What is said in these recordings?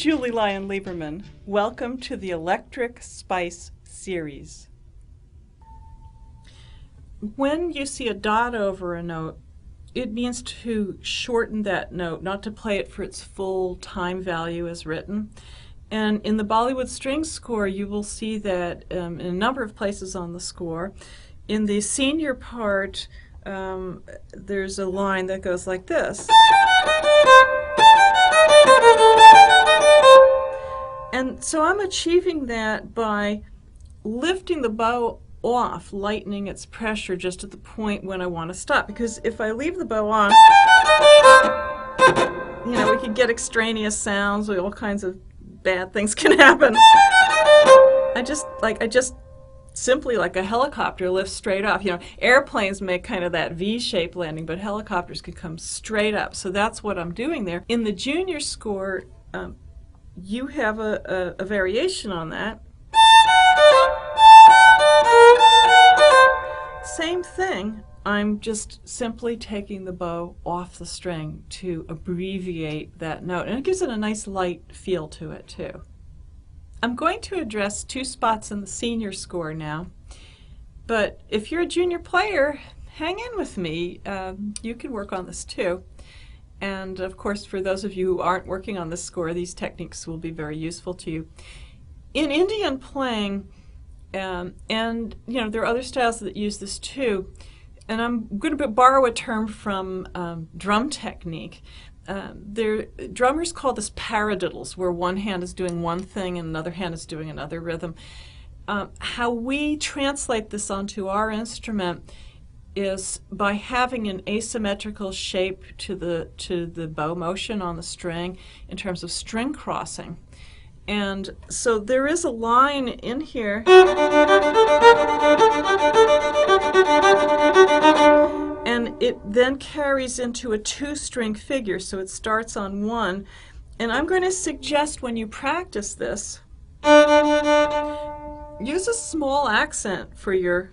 Julie Lyonn Lieberman. Welcome to the Electric Spice series. When you see a dot over a note, it means to shorten that note, not to play it for its full time value as written. And in the Bollywood Strings score, you will see that in a number of places on the score. In the senior part, there's a line that goes like this. And so I'm achieving that by lifting the bow off, lightening its pressure just at the point when I want to stop. Because if I leave the bow on, we can get extraneous sounds, all kinds of bad things can happen. I just simply, like a helicopter, lifts straight off. Airplanes make kind of that V-shaped landing, but helicopters can come straight up. So that's what I'm doing there. In the junior score, you have a variation on that. Same thing. I'm just simply taking the bow off the string to abbreviate that note, and it gives it a nice light feel to it too. I'm going to address two spots in the senior score now, but if you're a junior player, hang in with me. You can work on this too. And of course, for those of you who aren't working on this score, these techniques will be very useful to you. In Indian playing, and there are other styles that use this too, and I'm going to borrow a term from drum technique. Drummers call this paradiddles, where one hand is doing one thing and another hand is doing another rhythm. How we translate this onto our instrument is by having an asymmetrical shape to the bow motion on the string in terms of string crossing. And so there is a line in here, and it then carries into a two-string figure, so it starts on one. And I'm going to suggest when you practice this, use a small accent for your,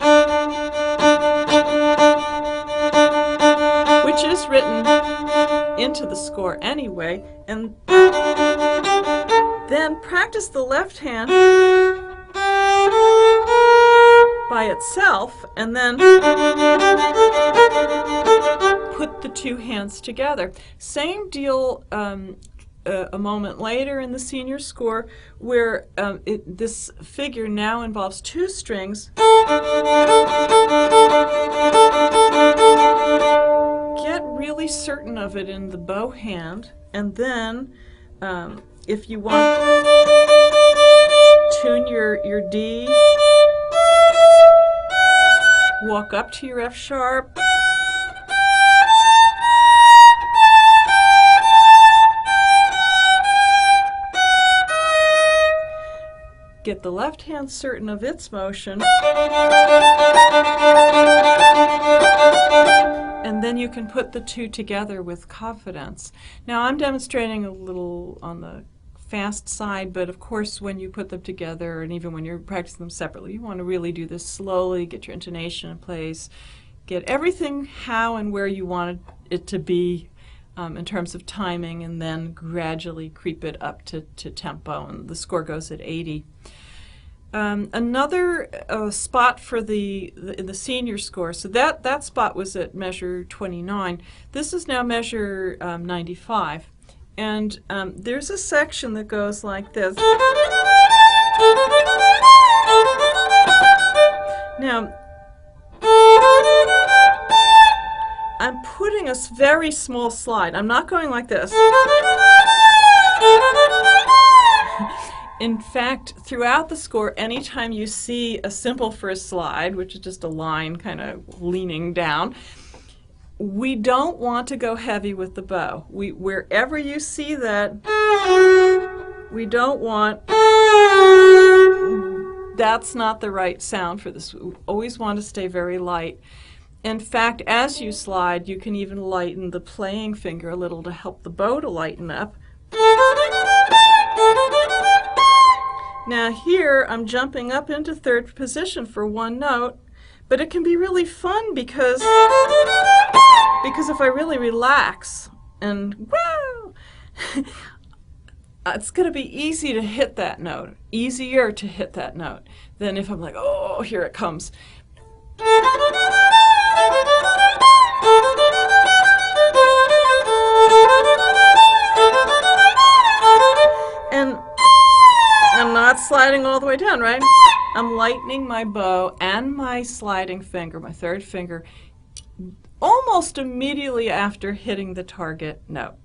which is written into the score anyway, and then practice the left hand by itself, and then put the two hands together. Same deal a moment later in the senior score, where this figure now involves two strings. Get really certain of it in the bow hand, and then if you want, tune your D, walk up to your F sharp, get the left hand certain of its motion, and then you can put the two together with confidence. Now I'm demonstrating a little on the fast side, but of course when you put them together, and even when you're practicing them separately, you want to really do this slowly, get your intonation in place, get everything how and where you want it to be in terms of timing, and then gradually creep it up to tempo, and the score goes at 80. Another spot for in the senior score, so that spot was at measure 29. This is now measure 95. And there's a section that goes like this. Now, I'm putting a very small slide. I'm not going like this. In fact, throughout the score, anytime you see a simple first slide, which is just a line kind of leaning down, we don't want to go heavy with the bow. Wherever you see that, we don't want, that's not the right sound for this. We always want to stay very light. In fact, as you slide, you can even lighten the playing finger a little to help the bow to lighten up. Now here, I'm jumping up into third position for one note, but it can be really fun because if I really relax and wow, it's going to be easy to hit that note, easier to hit that note than if I'm like, oh, here it comes. And I'm not sliding all the way down, right? I'm lightening my bow and my sliding finger, my third finger, almost immediately after hitting the target note.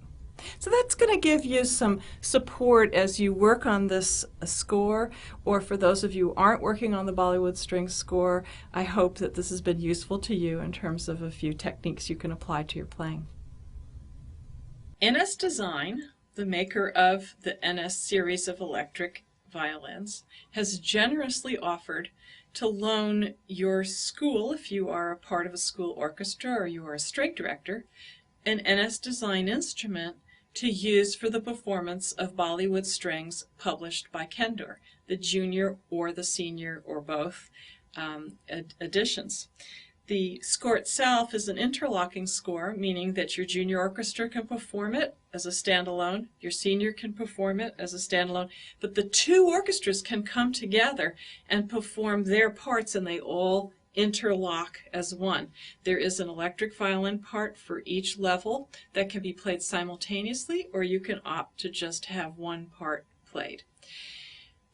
So that's going to give you some support as you work on this score, or for those of you who aren't working on the Bollywood Strings score, I hope that this has been useful to you in terms of a few techniques you can apply to your playing. NS Design, the maker of the NS series of electric violins, has generously offered to loan your school, if you are a part of a school orchestra or you are a string director, an NS Design instrument to use for the performance of Bollywood Strings published by Kendor, the junior or the senior or both editions. The score itself is an interlocking score, meaning that your junior orchestra can perform it as a standalone, your senior can perform it as a standalone, but the two orchestras can come together and perform their parts, and they all interlock as one. There is an electric violin part for each level that can be played simultaneously, or you can opt to just have one part played.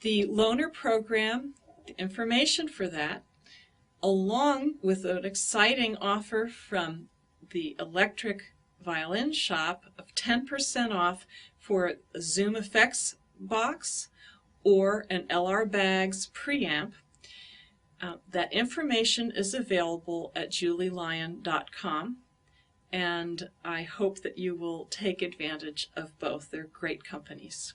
The loaner program, the information for that, along with an exciting offer from the electric violin shop of 10% off for a Zoom Effects box or an LR Bags preamp. That information is available at julielyon.com, and I hope that you will take advantage of both. They're great companies.